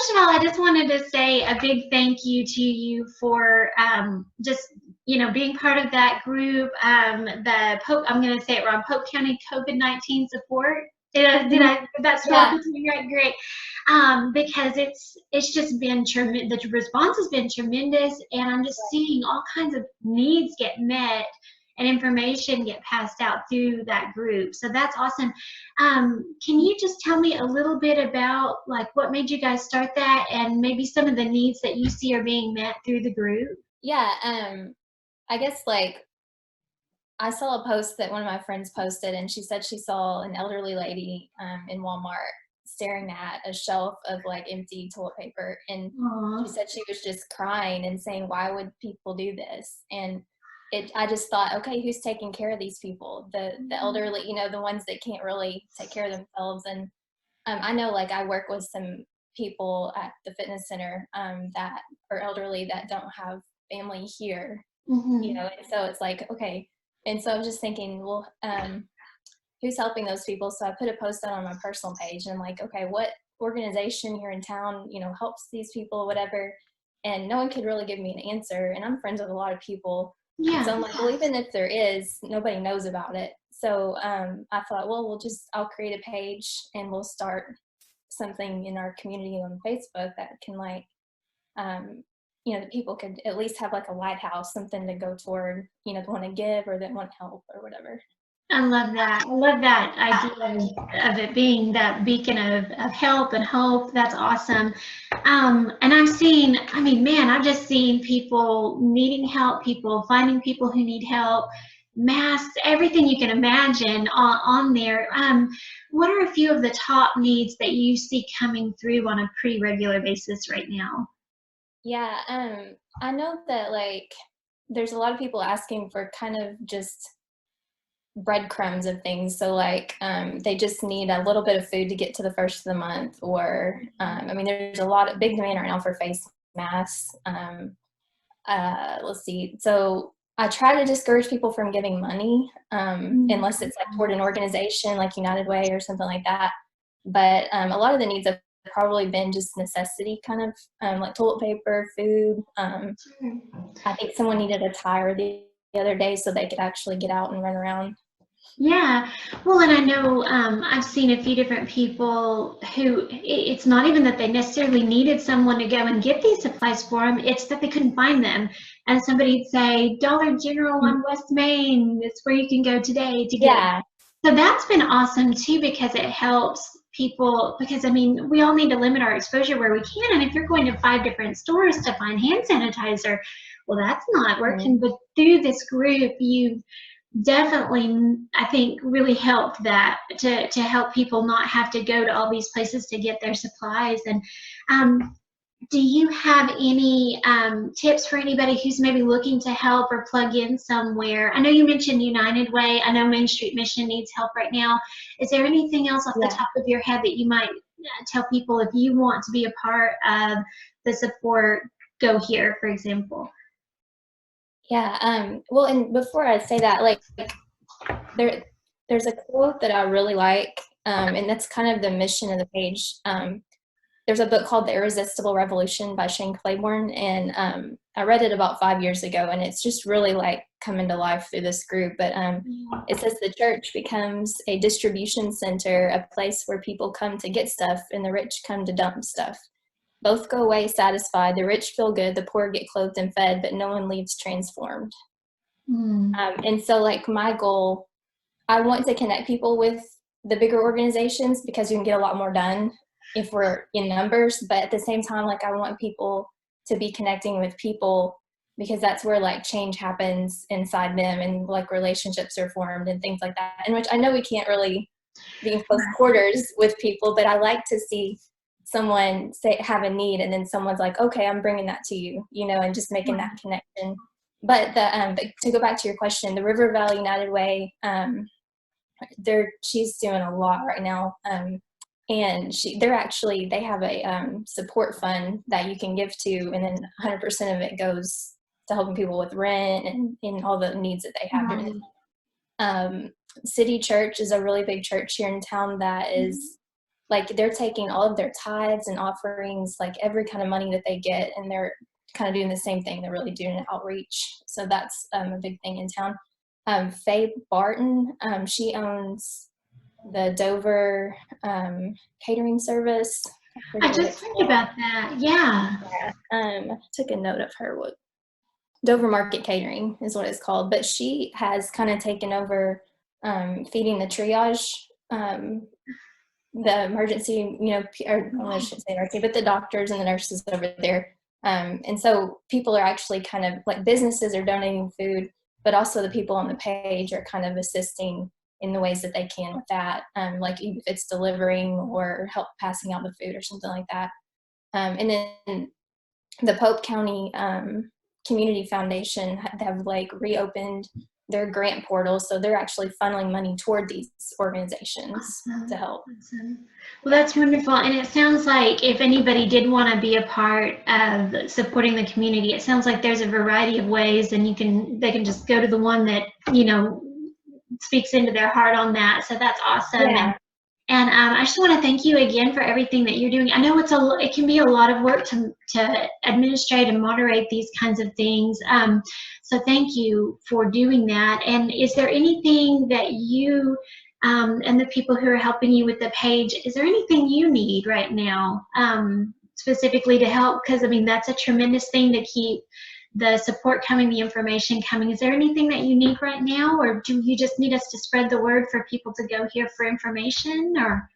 first of all, I just wanted to say a big thank you to you for just being part of that group. The Pope, I'm going to say it wrong, Polk County COVID-19 support. Did I that's spelled Yeah. between right? Great. Because it's just been tremendous. The response has been tremendous, and I'm just seeing all kinds of needs get met and information get passed out through that group. So that's awesome. Can you just tell me a little bit about like what made you guys start that, and maybe some of the needs that you see are being met through the group? Yeah. I guess like I saw a post that one of my friends posted, and she said she saw an elderly lady in Walmart staring at a shelf of like empty toilet paper. And she Aw. said she was just crying and saying, why would people do this? And I just thought, okay, who's taking care of these people? The elderly, the ones that can't really take care of themselves. And I know like I work with some people at the fitness center that are elderly that don't have family here, Mm-hmm. and so it's like, okay. And so I was just thinking, well, who's helping those people? So I put a post out on my personal page, and I'm like, okay, what organization here in town, helps these people, whatever. And no one could really give me an answer. And I'm friends with a lot of people. And so Yeah. I'm like, well, even if there is, nobody knows about it. So I thought, well, I'll create a page and we'll start something in our community on Facebook that can like, um, the people could at least have like a lighthouse, something to go toward, that want to give or that want help or whatever. I love that. I love that idea of it being that beacon of help and hope. That's awesome. And I've seen, I mean, man, I've just seen people needing help, people finding people who need help, masks, everything you can imagine on there. What are a few of the top needs that you see coming through on a pretty regular basis right now? Yeah, I know that like there's a lot of people asking for kind of just breadcrumbs of things. So like they just need a little bit of food to get to the first of the month, or I mean, there's a lot of big demand right now for face masks. Let's see. So I try to discourage people from giving money unless it's like toward an organization like United Way or something like that. But a lot of the needs have probably been just necessity, kind of like toilet paper, food. I think someone needed a tire the other day so they could actually get out and run around. Yeah, well, and I know I've seen a few different people who it's not even that they necessarily needed someone to go and get these supplies for them, it's that they couldn't find them. And somebody'd say, Dollar General on West Main, it's where you can go today to get. Yeah, So that's been awesome too because it helps people. Because I mean, we all need to limit our exposure where we can. And if you're going to 5 different stores to find hand sanitizer, well, that's not working. But through this group, you definitely, I think, really helped that to help people not have to go to all these places to get their supplies. And um, do you have any tips for anybody who's maybe looking to help or plug in somewhere? I know you mentioned United Way. I know Main Street Mission needs help right now. Is there anything else off the yeah. top of your head that you might tell people if you want to be a part of the support, go here, for example? Yeah. Well, and before I say that, like there, there's a quote that I really like, and that's kind of the mission of the page. There's a book called The Irresistible Revolution by Shane Claiborne, and I read it about 5 years ago, and it's just really like coming to life through this group. But it says the church becomes a distribution center, a place where people come to get stuff, and the rich come to dump stuff. Both go away satisfied. The rich feel good, the poor get clothed and fed, but no one leaves transformed. Mm. And so, like, my goal, I want to connect people with the bigger organizations because you can get a lot more done if we're in numbers. But at the same time, like, I want people to be connecting with people because that's where like change happens inside them and like relationships are formed and things like that. And which I know we can't really be in close quarters with people, but I like to see someone say have a need and then someone's like, okay, I'm bringing that to you, and just making that connection. But to go back to your question, the River Valley United Way, she's doing a lot right now. And they have a support fund that you can give to, and then 100% of it goes to helping people with rent and all the needs that they have during the City Church is a really big church here in town that is like they're taking all of their tithes and offerings, like every kind of money that they get, and they're kind of doing the same thing. They're really doing an outreach. So that's a big thing in town. Faye Barton, she owns the Dover catering service. I just heard about that. Yeah. Took a note of her. What Dover Market Catering is what it's called. But she has kind of taken over feeding the triage, the emergency, or I shouldn't say emergency, but the doctors and the nurses over there. And so people are actually kind of like businesses are donating food, but also the people on the page are kind of assisting in the ways that they can with that, like if it's delivering or help passing out the food or something like that. And then the Pope County Community Foundation have like reopened their grant portal, so they're actually funneling money toward these organizations to help. Awesome. Well, that's wonderful. And it sounds like if anybody did want to be a part of supporting the community, it sounds like there's a variety of ways, and they can just go to the one that speaks into their heart on that. So that's awesome. Yeah. And I just want to thank you again for everything that you're doing. I know it can be a lot of work to administrate and moderate these kinds of things. So thank you for doing that. And is there anything that you and the people who are helping you with the page, is there anything you need right now specifically to help? Because I mean, that's a tremendous thing to keep the support coming, the information coming. Is there anything that you need right now, or do you just need us to spread the word for people to go here for information? Or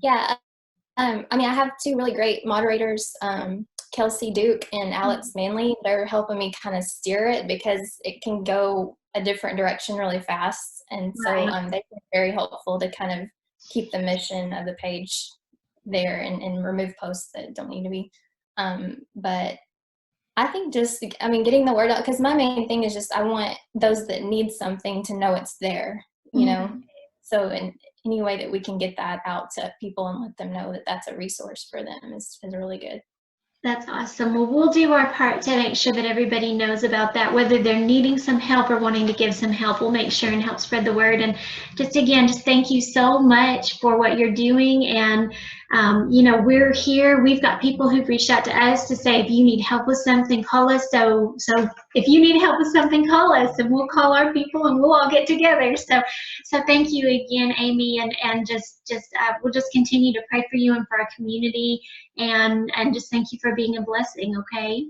yeah, I mean, I have two really great moderators, Kelsey Duke and Alex Manley. They're helping me kind of steer it because it can go a different direction really fast, and so they've been very helpful to kind of keep the mission of the page there and remove posts that don't need to be. But I think getting the word out, because my main thing is just I want those that need something to know it's there, So in any way that we can get that out to people and let them know that that's a resource for them is really good. That's awesome. Well, we'll do our part to make sure that everybody knows about that, whether they're needing some help or wanting to give some help. We'll make sure and help spread the word. And just thank you so much for what you're doing. And, we're here. We've got people who've reached out to us to say, if you need help with something, call us. So if you need help with something, call us, and we'll call our people and we'll all get together. So thank you again, Amy. And we'll just continue to pray for you and for our community. And just thank you for being a blessing, okay?